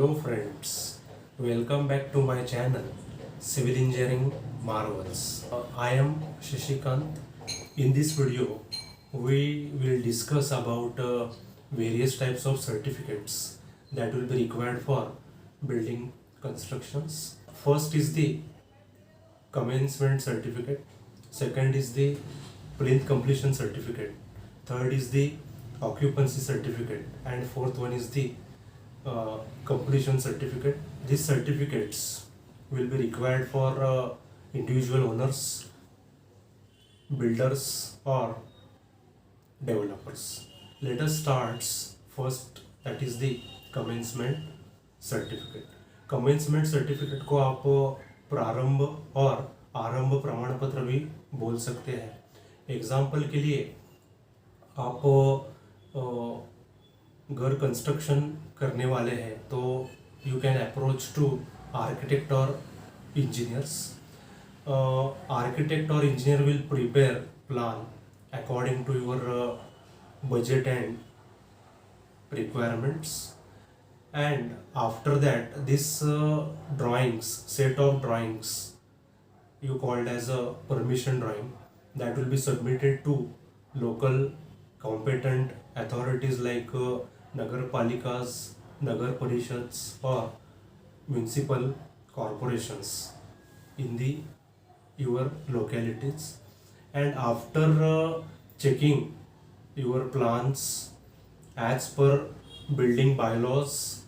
Hello friends, welcome back to my channel Civil Engineering Marvels. I am Shashikant. In this video, we will discuss about various types of certificates that will be required for building constructions. First is the commencement certificate, second is the plinth completion certificate, third is the occupancy certificate, and fourth one is the completion certificate. These certificates will be required for individual owners, builders, or developers. Let us start first, that is the commencement certificate. Commencement certificate को आप प्रारंभ और आरंभ प्रमाण पत्र भी बोल सकते हैं. एग्जाम्पल के लिए आप घर कंस्ट्रक्शन करने वाले हैं तो you can approach to architect और इंजीनियर्स. आर्किटेक्ट और engineer will prepare plan according to your budget and requirements, and after that this set of drawings you called as a permission drawing, that will be submitted to local competent authorities like nagar palikas, nagar parishads, or municipal corporations in the your localities. And after checking your plans as per building bylaws,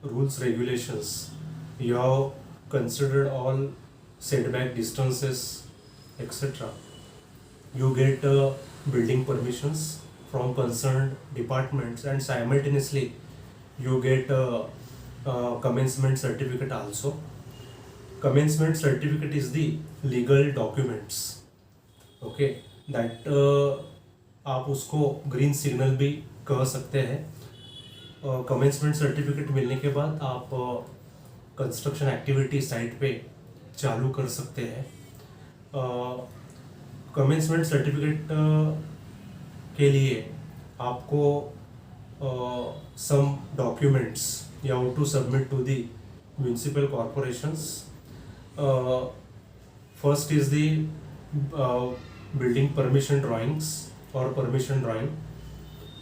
rules, regulations, you have considered all setback distances, etc., you get building permissions from concerned departments, and simultaneously you get commencement certificate also. Commencement certificate is the legal documents, okay, that आप उसको green signal भी कह सकते हैं. Commencement certificate मिलने के बाद आप कंस्ट्रक्शन एक्टिविटी साइट पे चालू कर सकते हैं. कमेंसमेंट सर्टिफिकेट के लिए आपको some documents you have to submit to the municipal corporations. First is the building permission drawings or permission drawing.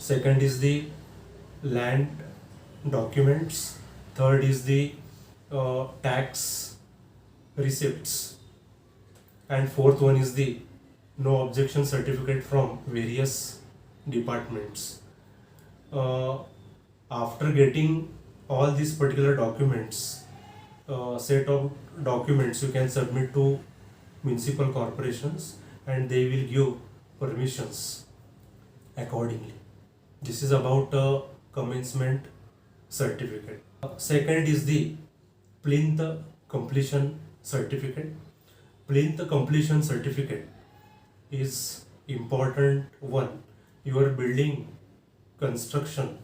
Second is the land documents. Third is the tax receipts, and fourth one is the no objection certificate from various departments. After getting all these particular documents, set of documents you can submit to municipal corporations and they will give permissions accordingly. This is about commencement certificate. Second is the plinth completion certificate. Plinth completion certificate is important one. Your building construction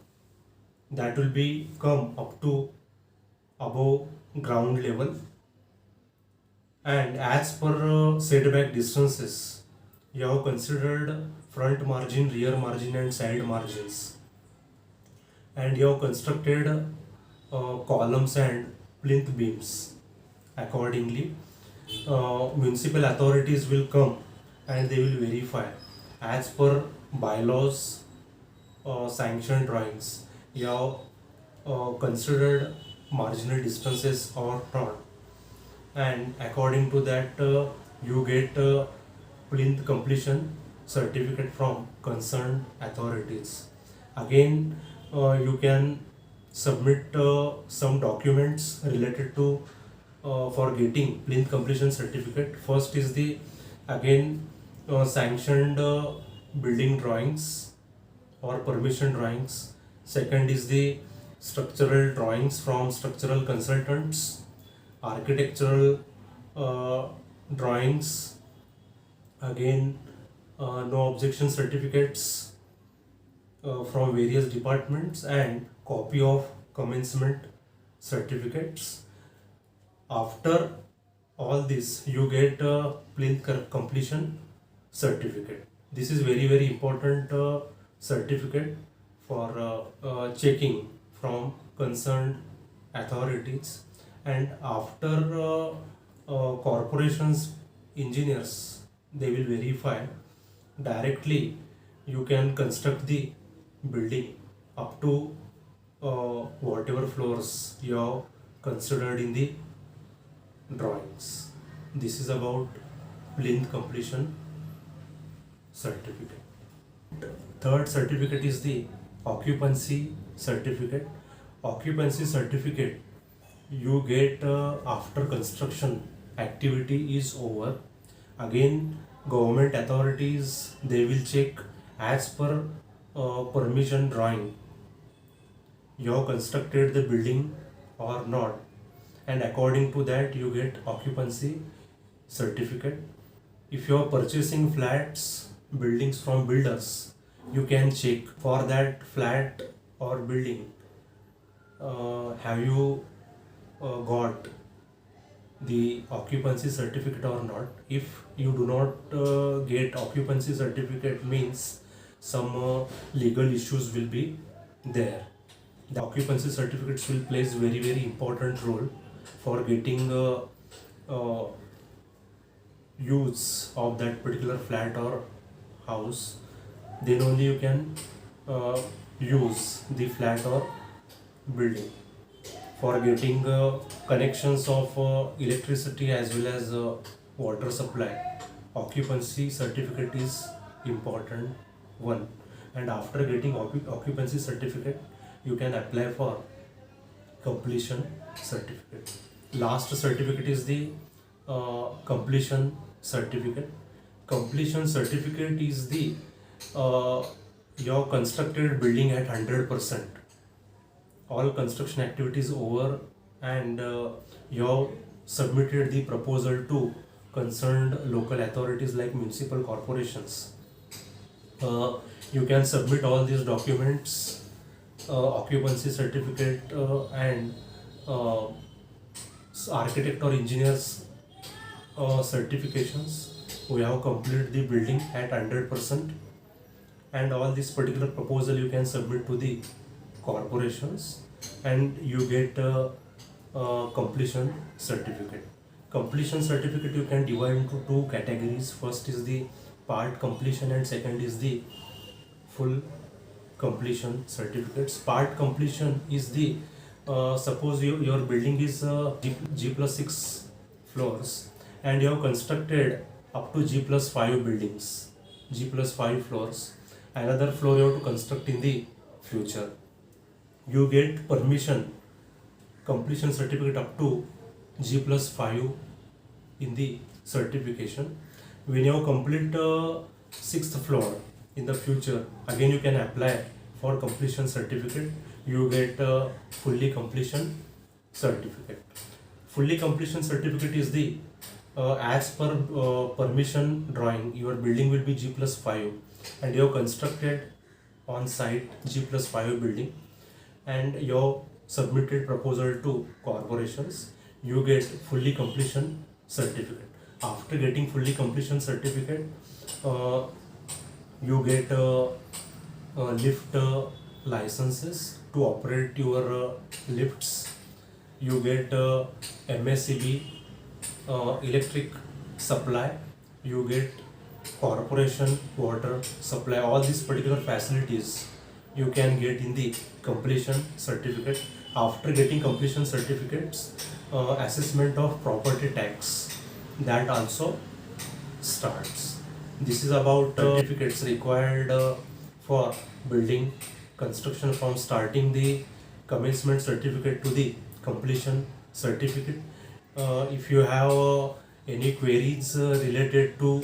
that will be come up to above ground level, and as per setback distances you have considered front margin, rear margin, and side margins, and you have constructed columns and plinth beams accordingly. Municipal authorities will come and they will verify as per bylaws, sanctioned drawings you have considered marginal distances or not, and according to that you get plinth completion certificate from concerned authorities. Again you can submit some documents related to for getting plinth completion certificate. First is the again sanctioned building drawings or permission drawings. Second is the structural drawings from structural consultants, architectural drawings, again no objection certificates from various departments, and copy of commencement certificates. After all this you get plinth completion certificate. This is very very important certificate for checking from concerned authorities, and after corporations engineers, they will verify directly. You can construct the building up to whatever floors you have considered in the drawings. This is about plinth completion certificate. Third certificate is the occupancy certificate. Occupancy certificate you get after construction activity is over. Again, government authorities, they will check as per permission drawing you have constructed the building or not, and according to that you get occupancy certificate. If you are purchasing flats, buildings from builders, you can check for that flat or building, have you got the occupancy certificate or not. If you do not get occupancy certificate, means some legal issues will be there. The occupancy certificates will plays very important role for getting use of that particular flat or house. Then only you can use the flat or building. For getting connections of electricity as well as water supply, occupancy certificate is important one. And after getting occupancy certificate, you can apply for completion certificate. Last certificate is the completion certificate. Completion certificate is the your constructed building at 100%. All construction activities over, and you have submitted the proposal to concerned local authorities like municipal corporations. You can submit all these documents, occupancy certificate and architect or engineers certifications. We have completed the building at 100%, and all this particular proposal you can submit to the corporations, and you get a completion certificate. Completion certificate you can divide into two categories. First is the part completion, and second is the full completion certificates. Part completion is the suppose your building is G plus 6 floors, and you have constructed up to G plus 5 buildings, G plus 5 floors. Another floor you have to construct in the future. You get permission, completion certificate up to G plus 5 in the certification. When you complete 6th floor in the future, again you can apply for completion certificate. You get fully completion certificate. Fully completion certificate is the as per permission drawing, your building will be G plus 5, and you have constructed on site G plus 5 building, and you have submitted proposal to corporations. You get fully completion certificate. After getting fully completion certificate, you get lift licenses to operate your lifts. You get MSCB electric supply. You get corporation water supply. All these particular facilities you can get in the completion certificate. After getting completion certificates, assessment of property tax, that also starts. This is about certificates required for building construction, from starting the commencement certificate to the completion certificate. If you have any queries related to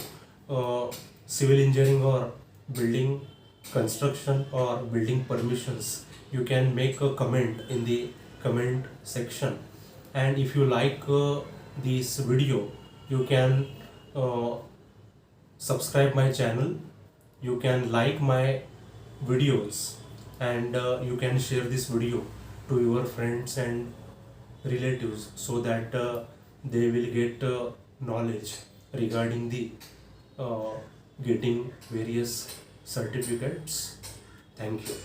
civil engineering or building construction or building permissions, you can make a comment in the comment section. And if you like this video, you can subscribe my channel, you can like my videos, and you can share this video to your friends and relatives, so that they will get knowledge regarding the getting various certificates. Thank you.